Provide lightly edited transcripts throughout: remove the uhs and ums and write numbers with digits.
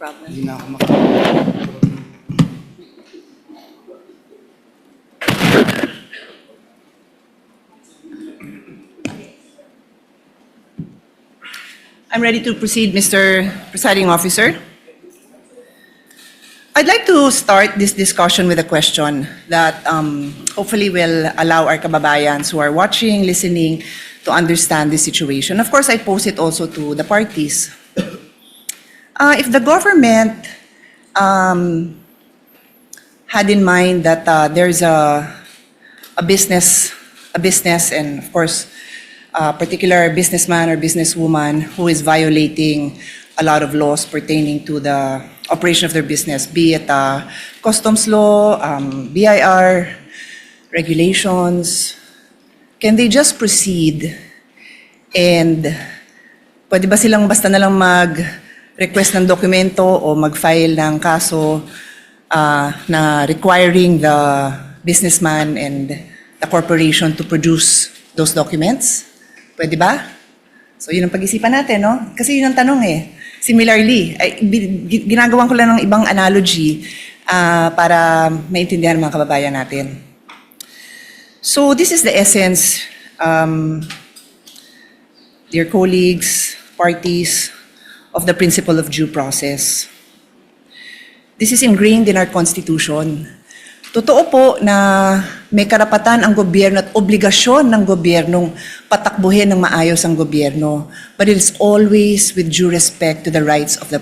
problem. Hindi na ako maka- I'm ready to proceed, Mr. Presiding Officer. I'd like to start this discussion with a question that hopefully will allow our kababayans who are watching, listening, to understand the situation. Of course, I pose it also to the parties. If the government had in mind that there's a business, and of course, a particular businessman or businesswoman who is violating a lot of laws pertaining to the operation of their business, be it customs law, BIR, regulations, can they just proceed and pwede ba silang basta na lang mag-request ng dokumento o mag-file ng kaso na requiring the businessman and the corporation to produce those documents? Pwede ba? So yun ang pag-isipan natin, no? Kasi yun ang tanong eh. Similarly, ginagawan ko lang ng ibang analogy para maintindihan ng mga kababayan natin. So this is the essence, dear colleagues, parties, of the principle of due process. This is ingrained in our Constitution. Totoo po na may karapatan ang gobyerno at obligasyon ng gobyernong patakbuhin ng maayos ang gobyerno, but it is always with due respect to the rights of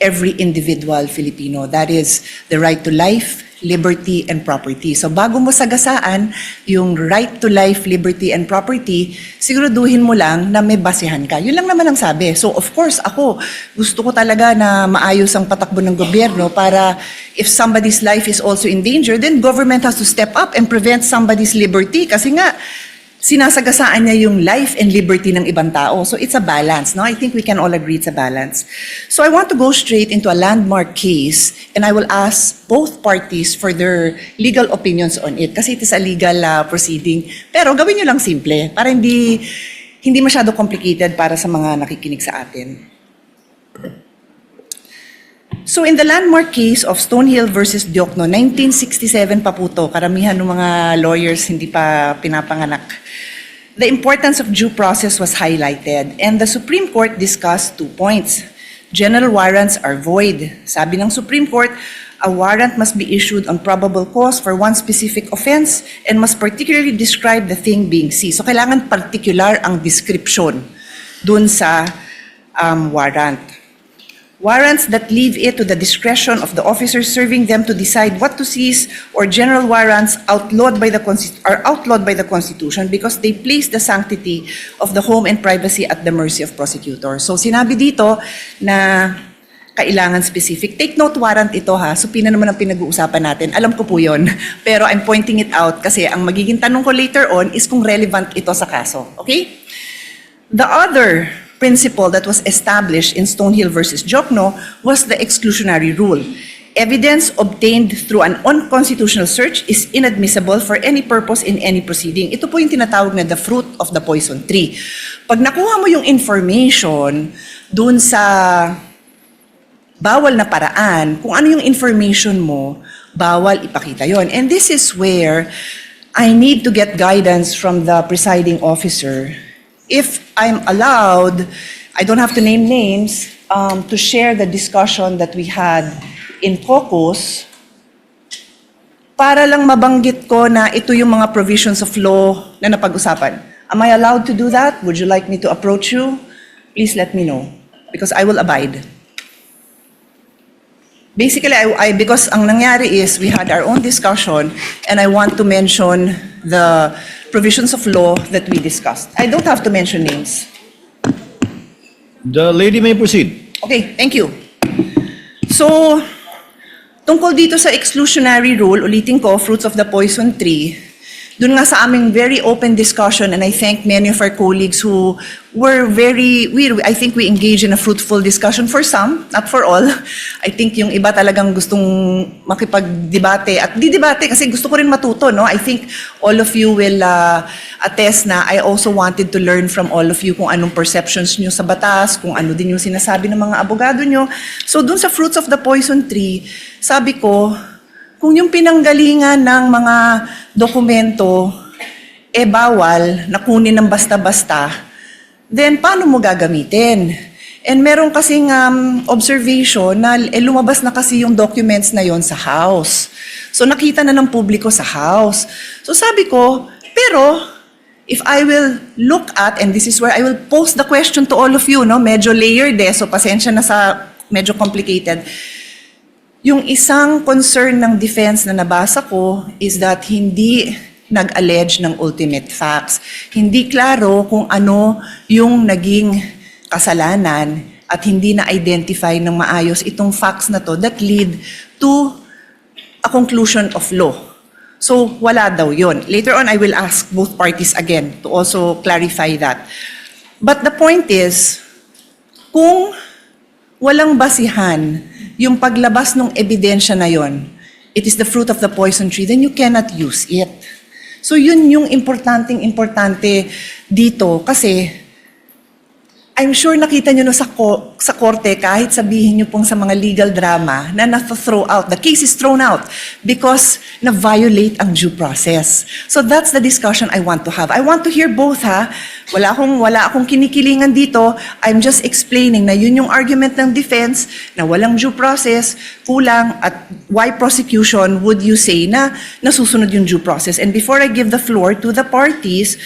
every individual Filipino. That is the right to life, liberty, and property. So bago mo sagasaan yung right to life, liberty, and property, siguraduhin mo lang na may basihan ka. Yun lang naman ang sabi. So of course, ako, gusto ko talaga na maayos ang patakbo ng gobyerno para if somebody's life is also in danger, then government has to step up and prevent somebody's liberty. Kasi nga, sinasagasaan niya yung life and liberty ng ibang tao. So it's a balance, no? I think we can all agree it's a balance. So I want to go straight into a landmark case and I will ask both parties for their legal opinions on it kasi it is a legal proceeding. Pero gawin nyo lang simple para hindi masyado complicated para sa mga nakikinig sa atin. So in the landmark case of Stonehill versus Diokno, 1967 pa po to, karamihan ng mga lawyers hindi pa pinapanganak. The importance of due process was highlighted and the Supreme Court discussed 2 points. General warrants are void. Sabi ng Supreme Court, a warrant must be issued on probable cause for one specific offense and must particularly describe the thing being seized. So kailangan particular ang description dun sa warrant. Warrants that leave it to the discretion of the officers serving them to decide what to seize or general warrants are outlawed by the Constitution because they place the sanctity of the home and privacy at the mercy of prosecutors. So sinabi dito na kailangan specific. Take note warrant ito ha, supina naman ang pinag-uusapan natin. Alam ko po yun, pero I'm pointing it out kasi ang magiging tanong ko later on is kung relevant ito sa kaso. Okay? The other principle that was established in Stonehill versus Diokno was the exclusionary rule. Evidence obtained through an unconstitutional search is inadmissible for any purpose in any proceeding. Ito po yung tinatawag na the fruit of the poison tree. Pag nakuha mo yung information dun sa bawal na paraan, kung ano yung information mo, bawal ipakita yon. And this is where I need to get guidance from the presiding officer. If I'm allowed, I don't have to name names, to share the discussion that we had in caucus para lang mabanggit ko na ito yung mga provisions of law na napag-usapan. Am I allowed to do that? Would you like me to approach you? Please let me know because I will abide. Basically, because ang nangyari is we had our own discussion and I want to mention the provisions of law that we discussed. I don't have to mention names. The lady may proceed. Okay, thank you. So, tungkol dito sa exclusionary rule, ulitin ko, fruits of the poison tree, dun nga sa aming very open discussion, and I thank many of our colleagues who were I think we engaged in a fruitful discussion for some, not for all. I think yung iba talagang gustong makipag-debate at di-debate kasi gusto ko rin matuto, no? I think all of you will attest na I also wanted to learn from all of you kung anong perceptions nyo sa batas, kung ano din yung sinasabi ng mga abogado nyo. So dun sa Fruits of the Poison Tree, sabi ko, kung yung pinanggalingan ng mga dokumento bawal na kunin ng basta-basta, then paano mo gagamitin? And meron kasing observation na lumabas na kasi yung documents na yon sa House. So nakita na ng publiko sa House. So sabi ko, pero if I will look at, and this is where I will pose the question to all of you, no? Medyo layered so pasensya na sa medyo complicated. Yung isang concern ng defense na nabasa ko is that hindi nag-allege ng ultimate facts. Hindi klaro kung ano yung naging kasalanan at hindi na-identify ng maayos itong facts na to that lead to a conclusion of law. So, wala daw yun. Later on, I will ask both parties again to also clarify that. But the point is, kung walang basihan yung paglabas ng ebidensya na yon, it is the fruit of the poison tree, then you cannot use it. So yun yung importante dito kasi I'm sure nakita nyo no sa korte kahit sabihin nyo pong sa mga legal drama na na-throw out, the case is thrown out because na-violate ang due process. So that's the discussion I want to have. I want to hear both ha. Wala akong kinikilingan dito. I'm just explaining na yun yung argument ng defense na walang due process, kulang at why prosecution would you say na nasusunod yung due process. And before I give the floor to the parties,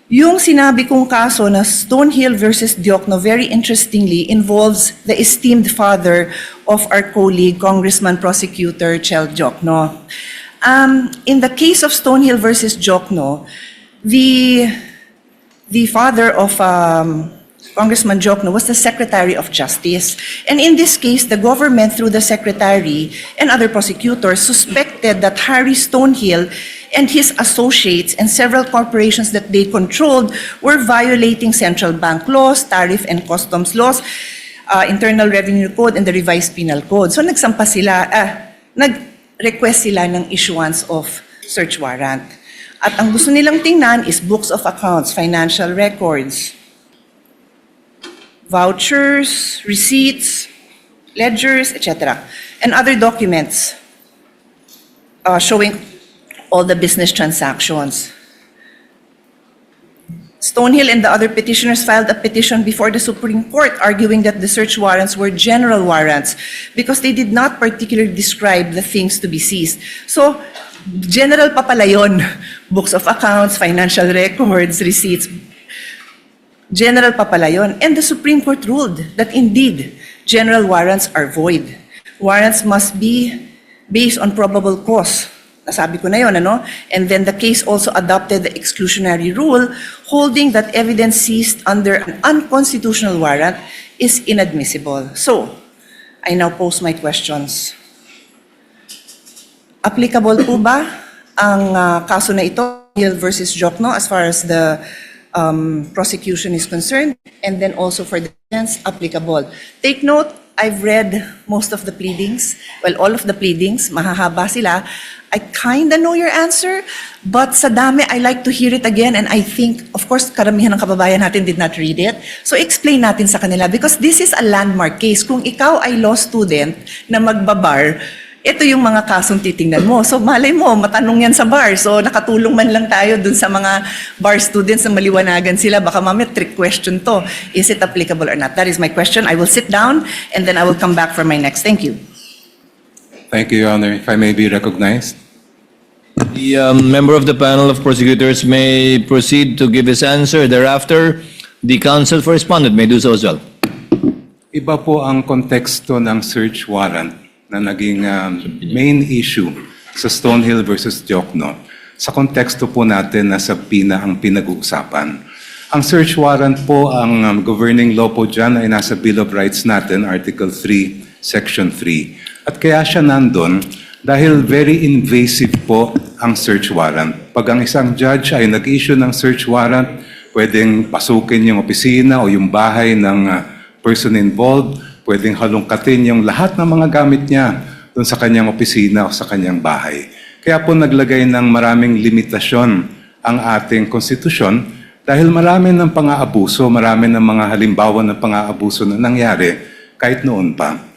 yung sinabi kong kaso na Stonehill versus Diokno, very interestingly, involves the esteemed father of our colleague, Congressman Prosecutor Chel Diokno. In the case of Stonehill versus Diokno, the father of Congressman Diokno was the Secretary of Justice. And in this case, the government, through the Secretary and other prosecutors, suspected that Harry Stonehill and his associates and several corporations that they controlled were violating central bank laws, tariff and customs laws, Internal Revenue Code, and the Revised Penal Code. So nag-request sila ng issuance of search warrant. At ang gusto nilang tingnan is books of accounts, financial records, vouchers, receipts, ledgers, etc., and other documents showing all the business transactions. Stonehill and the other petitioners filed a petition before the Supreme Court arguing that the search warrants were general warrants because they did not particularly describe the things to be seized. So, general pa pala yun. Books of accounts, financial records, receipts. General pa pala yun. And the Supreme Court ruled that indeed, general warrants are void. Warrants must be based on probable cause. Nasabi ko na yun, ano? And then the case also adopted the exclusionary rule, holding that evidence seized under an unconstitutional warrant is inadmissible. So, I now pose my questions. Applicable po ba ang kaso na ito, Hill versus Diokno, as far as the prosecution is concerned, and then also for the defense, applicable? Take note, I've read most of the pleadings, well, all of the pleadings, mahahaba sila. I kinda know your answer, but sa dami, I like to hear it again, and I think, of course, karamihan ng kababayan natin did not read it. So explain natin sa kanila, because this is a landmark case. Kung ikaw ay law student na magbabar, ito yung mga kasong titingnan mo. So malay mo, matanong yan sa bar. So nakatulong man lang tayo dun sa mga bar students na maliwanagan sila. Baka mamaya trick question to. Is it applicable or not? That is my question. I will sit down and then I will come back for my next. Thank you. Thank you, Your Honor. If I may be recognized. The member of the panel of prosecutors may proceed to give his answer. Thereafter, the counsel for respondent may do so as well. Iba po ang konteksto ng search warrant na naging main issue sa Stonehill versus Diokno. Sa konteksto po natin na sa PINA ang pinag-uusapan. Ang search warrant po, ang governing law po dyan ay nasa Bill of Rights natin, Article 3, Section 3. At kaya siya nandun dahil very invasive po ang search warrant. Pag ang isang judge ay nag-issue ng search warrant, pwedeng pasukin yung opisina o yung bahay ng person involved, pwedeng halongkatin yung lahat ng mga gamit niya doon sa kanyang opisina o sa kanyang bahay. Kaya po naglagay ng maraming limitasyon ang ating konstitusyon dahil marami ng pang-aabuso, marami ng mga halimbawa ng pang-aabuso na nangyari kahit noon pa.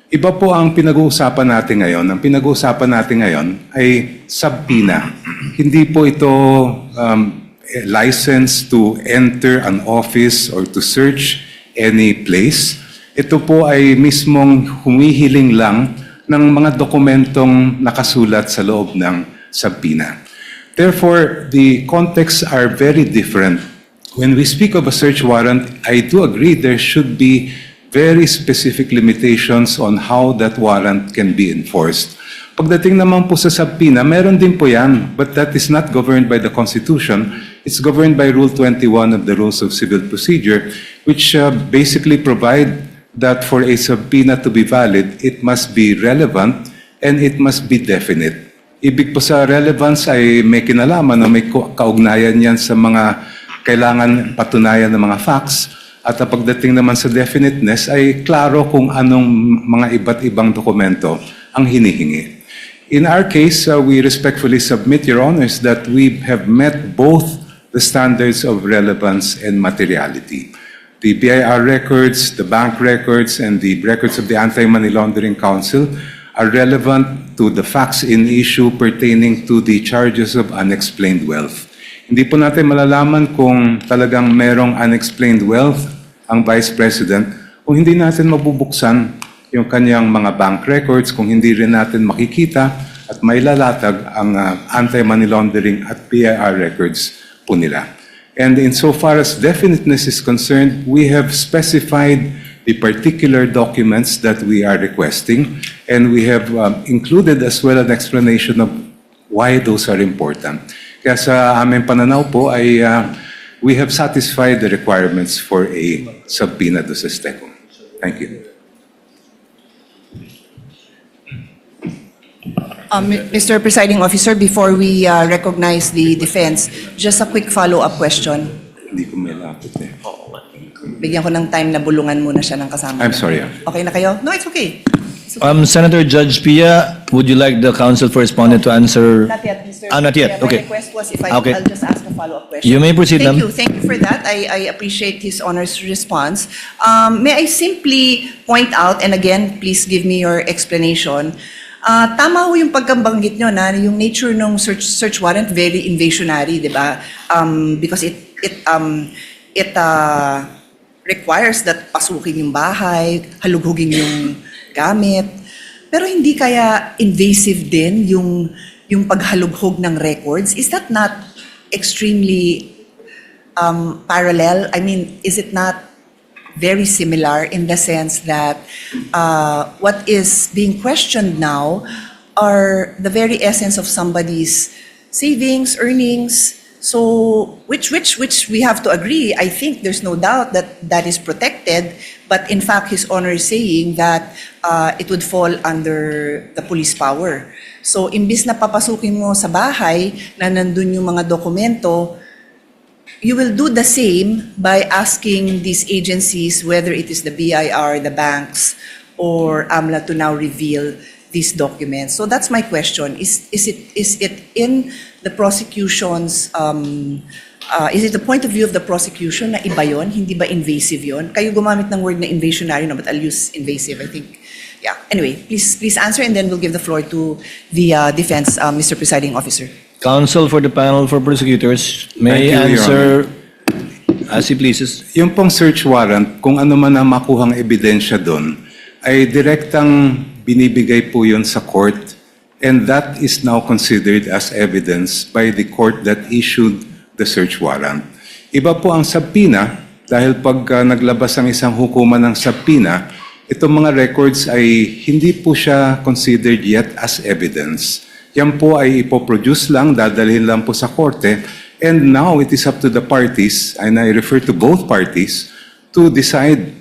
Iba po ang pinag-uusapan natin ngayon. Ang pinag-uusapan natin ngayon ay subpoena. Hindi po ito license to enter an office or to search any place. Ito po ay mismong humihiling lang ng mga dokumentong nakasulat sa loob ng subpoena. Therefore, the contexts are very different. When we speak of a search warrant, I do agree there should be very specific limitations on how that warrant can be enforced. Pagdating naman po sa subpoena, meron din po yan, but that is not governed by the Constitution. It's governed by Rule 21 of the Rules of Civil Procedure, which basically provide that for a subpoena to be valid, it must be relevant and it must be definite. Ibig po sa relevance ay may kinalaman o may kaugnayan yan sa mga kailangan patunayan ng mga facts. At ang pagdating naman sa definiteness ay klaro kung anong mga iba't ibang dokumento ang hinihingi. In our case, we respectfully submit, Your Honors, that we have met both the standards of relevance and materiality. The BIR records, the bank records, and the records of the Anti-Money Laundering Council are relevant to the facts in issue pertaining to the charges of unexplained wealth. Hindi po natin malalaman kung talagang merong unexplained wealth ang Vice President kung hindi natin mabubuksan yung kanyang mga bank records, kung hindi rin natin makikita at mailalatag ang anti-money laundering at PIR records po nila. And insofar as definiteness is concerned, we have specified the particular documents that we are requesting, and we have included as well an explanation of why those are important. Kaya sa aming pananaw po ay we have satisfied the requirements for a subpoena do SESTECO. Thank you. Mr. Presiding Officer, before we recognize the defense, just a quick follow-up question. Hindi ko may lapit eh. Bigyan ko ng time na bulungan muna siya ng kasama. I'm sorry. Okay na kayo? No, it's okay. It's okay. Senator Judge Pia, would you like the counsel for respondent to answer? Not yet, Mr. Not yet. Yeah, Okay. My request was if Okay. I'll just ask a follow-up question. You may proceed, Thank ma'am. you. Thank you for that. I appreciate his Honor's response. May I simply point out, and again, please give me your explanation. Tama ho yung pagkambanggit nyo na yung nature ng search warrant very invasionary, di ba? Because it requires that pasukin yung bahay, halughugin yung gamit. Pero hindi kaya invasive din yung paghalughog ng records? Is that not extremely parallel? I mean, is it not very similar in the sense that what is being questioned now are the very essence of somebody's savings, earnings? So, which we have to agree, I think there's no doubt that that is protected, but in fact, His Honor is saying that it would fall under the police power. So, imbis na papasukin mo sa bahay na nandun yung mga dokumento, you will do the same by asking these agencies, whether it is the BIR, the banks, or AMLA, to now reveal these documents. So that's my question. Is it in the prosecution's, is it the point of view of the prosecution na iba yun? Hindi ba invasive yun? Kayo gumamit ng word na invasionary, no, but I'll use invasive, I think. Yeah. Anyway, please answer, and then we'll give the floor to the defense, Mr. Presiding Officer. Counsel for the panel for prosecutors may Thank you, Your answer as he pleases. Yung pong search warrant, kung ano man ang makuhang ebidensya doon, ay direktang binibigay po yun sa court, and that is now considered as evidence by the court that issued the search warrant. Iba po ang subpoena, dahil pag naglabas ang isang hukuman ng subpoena, itong mga records ay hindi po siya considered yet as evidence. Yan po ay ipoproduce lang, dadalhin lang po sa korte, and now it is up to the parties, and I refer to both parties, to decide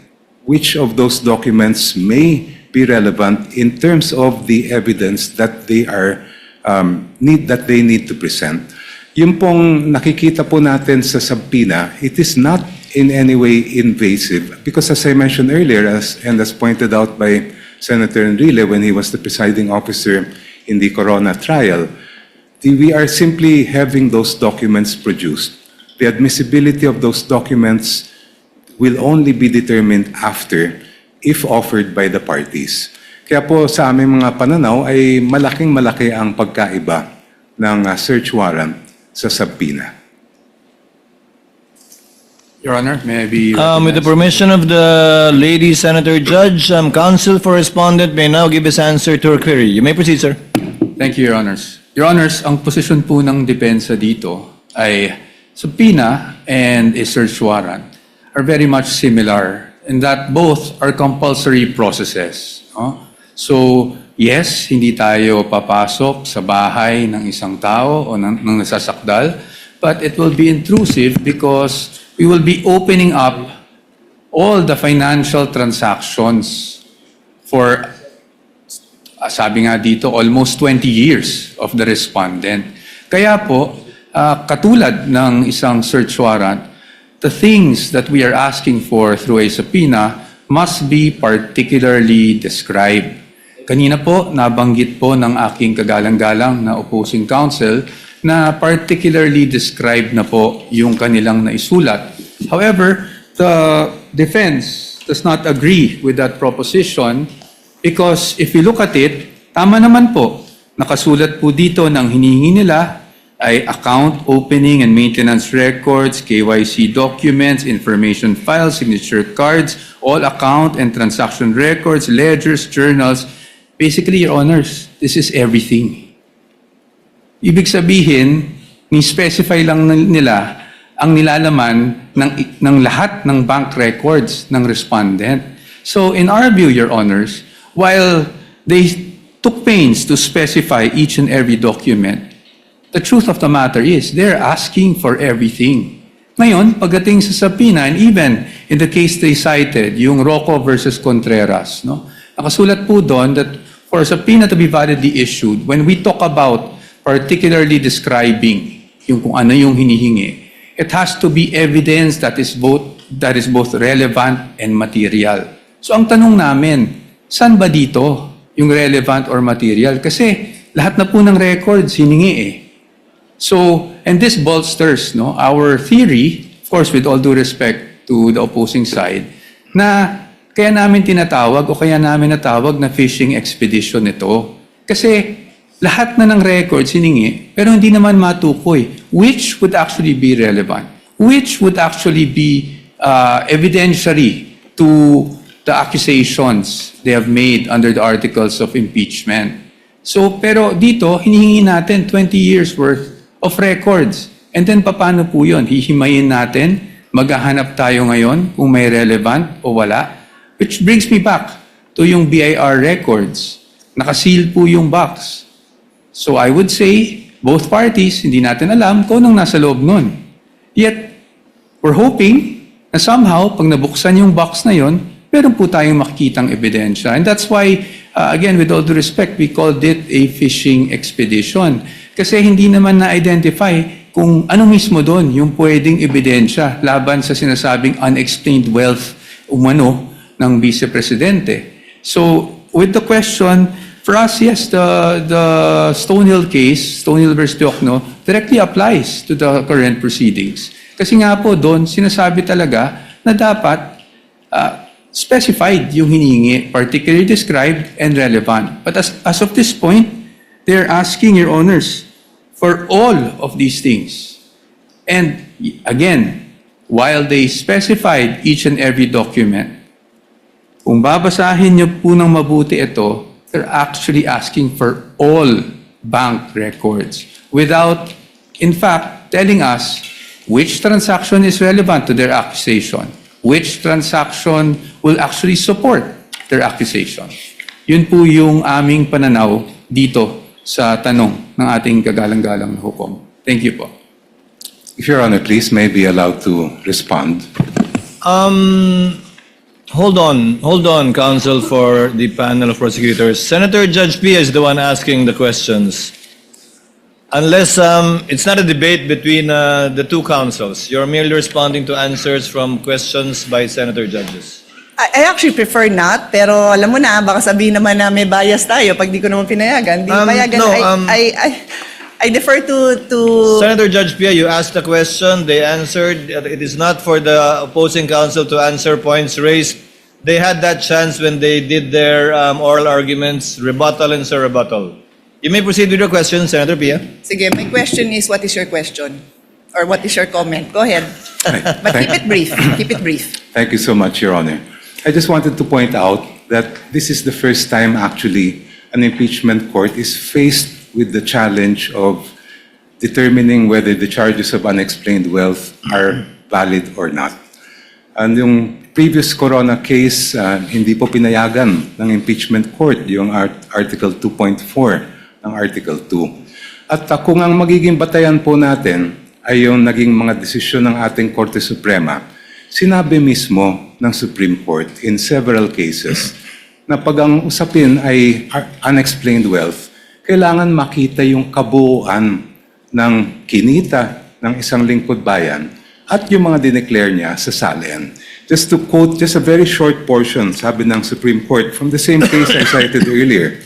which of those documents may be relevant in terms of the evidence that they are that they need to present. Yung pong nakikita po natin sa subpoena, it is not in any way invasive because as I mentioned earlier, and as pointed out by Senator Enrile when he was the presiding officer in the Corona trial, we are simply having those documents produced. The admissibility of those documents will only be determined after if offered by the parties. Kaya po sa aming mga pananaw ay malaking-malaki ang pagkaiba ng search warrant sa subpoena. Your Honor, may I be With the recognized? permission of the lady Senator Judge, counsel for respondent may now give his answer to her query. You may proceed, sir. Thank you, Your Honors. Your Honors, ang posisyon po ng depensa dito ay subpoena and a search warrant are very much similar in that both are compulsory processes. No? So, yes, hindi tayo papasok sa bahay ng isang tao o ng nasasakdal, but it will be intrusive because we will be opening up all the financial transactions for sabi nga dito, almost 20 years of the respondent. Kaya po, katulad ng isang search warrant, the things that we are asking for through a subpoena must be particularly described. Kanina po, nabanggit po ng aking kagalang-galang na opposing counsel na particularly described na po yung kanilang naisulat. However, the defense does not agree with that proposition because if you look at it, tama naman po, nakasulat po dito ng hinihingi nila ay account opening and maintenance records, KYC documents, information files, signature cards, all account and transaction records, ledgers, journals. Basically, Your Honors, this is everything. Ibig sabihin, ni-specify lang nila ang nilalaman ng lahat ng bank records ng respondent. So in our view, Your Honors, while they took pains to specify each and every document, the truth of the matter is they're asking for everything. Ngayon, pagdating sa subpoena, and even in the case they cited, yung Rocco versus Contreras, no? Nakasulat po doon that for a subpoena to be validly issued, when we talk about particularly describing yung kung ano yung hinihingi, it has to be evidence that is both relevant and material. So ang tanong namin, saan ba dito yung relevant or material? Kasi lahat na po ng records hiningi eh. So, and this bolsters our theory, of course with all due respect to the opposing side, na kaya namin tinatawag o kaya namin natawag na fishing expedition ito. Kasi lahat na ng records hiningi, pero hindi naman matukoy which would actually be relevant, which would actually be evidentiary to the accusations they have made under the articles of impeachment. So, pero dito, hinihingi natin 20 years worth of records. And then, paano po yun? Hihimayin natin, maghahanap tayo ngayon kung may relevant o wala. Which brings me back to yung BIR records. Nakaseal po yung box. So, I would say, both parties, hindi natin alam kung anong nasa loob nun. Yet, we're hoping na somehow, pag nabuksan yung box na yon, meron po tayong makikitang ebidensya. And that's why, again, with all due respect, we called it a fishing expedition. Kasi hindi naman na-identify kung ano mismo doon yung pwedeng ebidensya laban sa sinasabing unexplained wealth umano ng Vice Presidente. So, with the question, for us, yes, the Stonehill case, Stonehill versus Diokno, directly applies to the current proceedings. Kasi nga po doon, sinasabi talaga na dapat specified yung hinihingi, particularly described and relevant. But as of this point, they're asking, Your Honors, for all of these things. And again, while they specified each and every document, kung babasahin niyo po ng mabuti ito, they're actually asking for all bank records without, in fact, telling us which transaction is relevant to their accusation, which transaction will actually support their accusation. Yun po yung aming pananaw dito sa tanong ng ating kagalang-galang na hukom. Thank you po. If Your Honor, please may be allowed to respond. Hold on, counsel for the panel of prosecutors. Senator Judge Pia is the one asking the questions. Unless it's not a debate between the two counsels, you're merely responding to answers from questions by senator judges. I actually prefer not, pero alam mo na, baka sabihin naman na may bias tayo pag di ko naman pinayagan. Di payagan, no, I defer to Senator Judge Pia, you asked the question, they answered. It is not for the opposing counsel to answer points raised. They had that chance when they did their oral arguments, rebuttal and surrebuttal. You may proceed with your question, Senator Pia. Sige, my question is, what is your question? Or what is your comment? Go ahead. But keep it brief. Keep it brief. Thank you so much, Your Honor. I just wanted to point out that this is the first time actually an impeachment court is faced with the challenge of determining whether the charges of unexplained wealth are valid or not. And yung previous Corona case, hindi po pinayagan ng impeachment court yung Article 2.4 ng Article 2. At kung ang magiging batayan po natin ay yung naging mga desisyon ng ating Korte Suprema, sinabi mismo ng Supreme Court in several cases na pag ang usapin ay unexplained wealth, kailangan makita yung kabuuan ng kinita ng isang lingkod bayan at yung mga dineclare niya sa salian. Just to quote just a very short portion, sabi ng Supreme Court from the same case I cited earlier,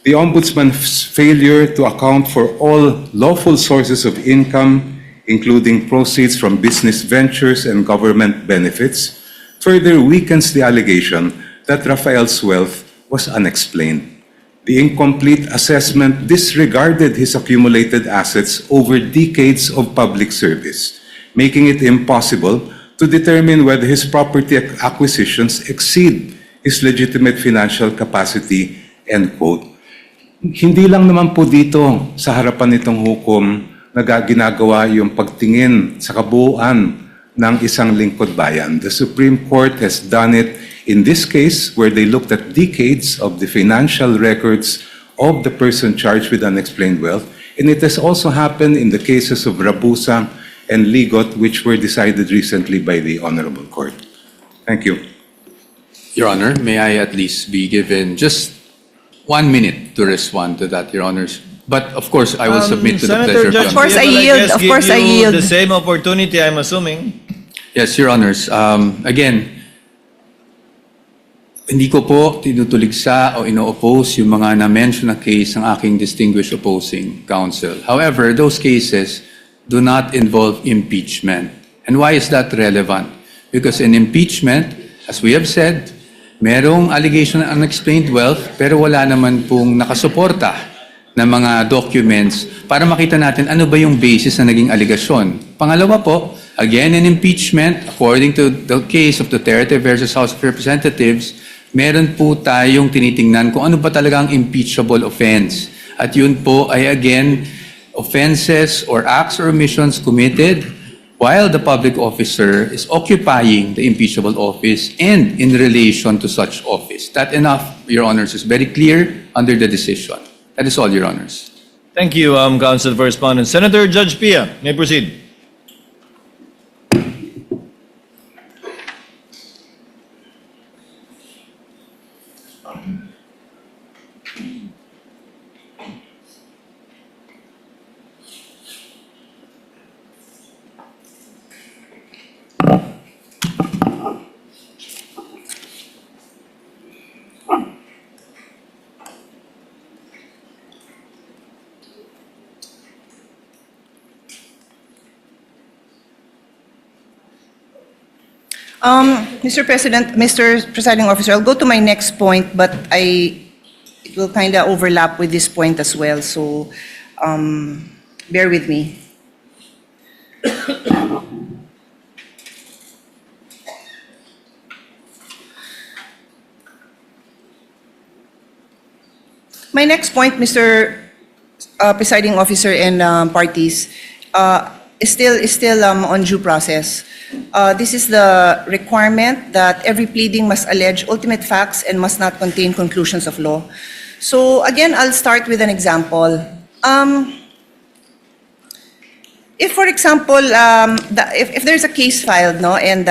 the Ombudsman's failure to account for all lawful sources of income, including proceeds from business ventures and government benefits, further weakens the allegation that Rafael's wealth was unexplained. The incomplete assessment disregarded his accumulated assets over decades of public service, making it impossible to determine whether his property acquisitions exceed his legitimate financial capacity, end quote. Hindi lang naman po dito sa harapan nitong hukom na ginagawa yung pagtingin sa kabuuan ng isang lingkod bayan. The Supreme Court has done it in this case where they looked at decades of the financial records of the person charged with unexplained wealth, and it has also happened in the cases of Rabusa and Ligot, which were decided recently by the Honorable Court. Thank you. Your Honor, may I at least be given just 1 minute to respond to that, Your Honors? But of course, I will submit to the Senator pleasure Judge of Of course, Pia I will, yield. guess, Of give course, I you yield. the same opportunity, I'm assuming. Yes, Your Honors. Again, hindi ko po tinutuligsa o ino-oppose yung mga na-mention na case ng aking distinguished opposing counsel. However, those cases do not involve impeachment. And why is that relevant? Because in impeachment, as we have said, merong allegation ng unexplained wealth pero wala naman pong nakasuporta na mga documents para makita natin ano ba yung basis na naging aligasyon. Pangalawa po, again in impeachment, according to the case of Duterte versus House of Representatives, meron po tayong tinitingnan kung ano ba talaga ang impeachable offense. At yun po ay again, offenses or acts or omissions committed while the public officer is occupying the impeachable office and in relation to such office. That enough, Your Honors, is very clear under the decision. That is all, Your Honors. Thank you, counsel for respondents. Senator Judge Pia, may proceed. Mr. President, Mr. Presiding Officer, I'll go to my next point, but it will kind of overlap with this point as well, so bear with me. My next point, Mr. Presiding Officer and parties, is still on due process. This is the requirement that every pleading must allege ultimate facts and must not contain conclusions of law. So again, I'll start with an example. If, for example, if there's a case filed, no, and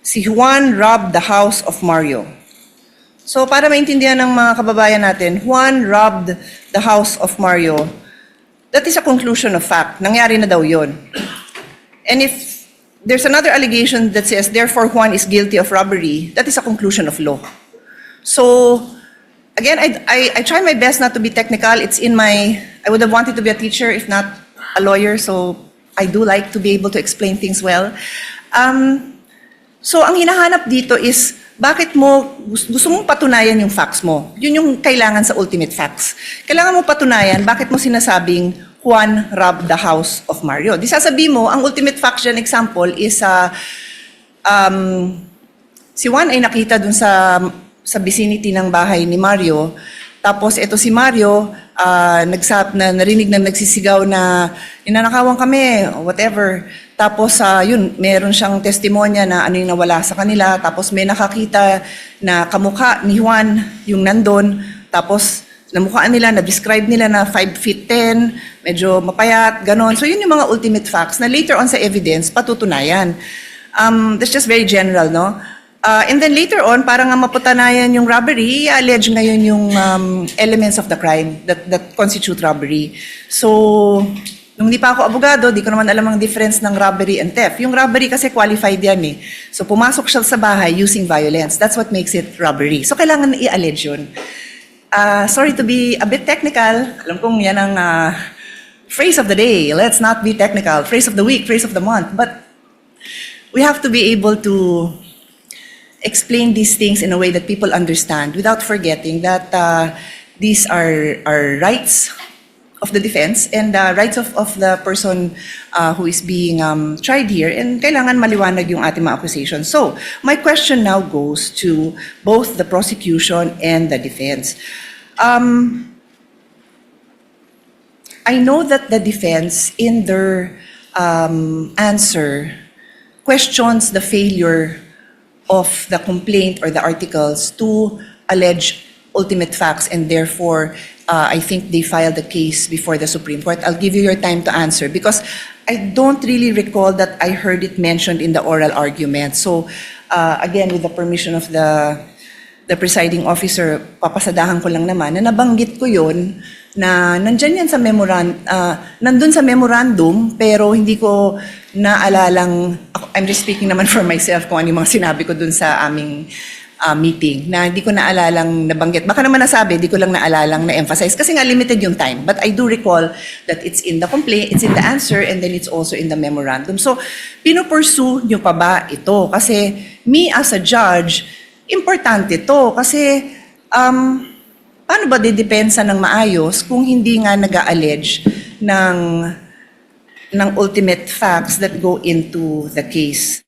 si Juan robbed the house of Mario. So para maintindihan ng mga kababayan natin, Juan robbed the house of Mario. That is a conclusion of fact. Nangyari na daw yun. And if there's another allegation that says, therefore Juan is guilty of robbery, that is a conclusion of law. So, again, I try my best not to be technical. I would have wanted to be a teacher if not a lawyer, so I do like to be able to explain things well. So, ang hinahanap dito is, bakit mo, gusto mong patunayan yung facts mo? Yun yung kailangan sa ultimate facts. Kailangan mo patunayan, bakit mo sinasabing Juan robbed the house of Mario. Di sasabi mo, ang ultimate fact dyan example is si Juan ay nakita dun sa vicinity ng bahay ni Mario. Tapos ito si Mario, narinig na nagsisigaw na ninanakawan kami, whatever. Tapos yun, meron siyang testimonya na ano yung nawala sa kanila. Tapos may nakakita na kamukha ni Juan yung nandun. Tapos namukhaan nila, na-describe nila na 5 feet 10, medyo mapayat, ganon. So yun yung mga ultimate facts na later on sa evidence, patutunayan. That's just very general, no? And then later on, para nga mapatunayan yung robbery, i-allege ngayon yung elements of the crime that constitute robbery. So, nung di pa ako abogado, di ko naman alam ang difference ng robbery and theft. Yung robbery kasi qualified yan eh. So, pumasok siya sa bahay using violence. That's what makes it robbery. So, kailangan i-allege yun. Sorry to be a bit technical. Alam kong yan ang phrase of the day. Let's not be technical. Phrase of the week, phrase of the month. But we have to be able to explain these things in a way that people understand without forgetting that these are rights of the defense and rights of the person who is being tried here, and kailangan maliwanag yung ating mga accusations. So, my question now goes to both the prosecution and the defense. I know that the defense, in their answer, questions the failure of the complaint or the articles to allege ultimate facts, and therefore, I think they filed the case before the Supreme Court. I'll give you your time to answer because I don't really recall that I heard it mentioned in the oral argument. So, again, with the permission of the presiding officer, papasadahan ko lang naman na nabanggit ko yun na nandyan yan sa nandun sa memorandum, pero hindi ko naalalang, I'm just speaking naman for myself kung ano yung mga sinabi ko dun sa aming meeting, na hindi ko naalalang nabanggit. Baka naman nasabi, hindi ko lang naalalang na-emphasize kasi nga limited yung time. But I do recall that it's in the complaint, it's in the answer, and then it's also in the memorandum. So, pinupursue nyo pa ba ito? Kasi me as a judge, importante to kasi paano ba didepensa ng maayos kung hindi nga nag-a-allege ng ultimate facts that go into the case?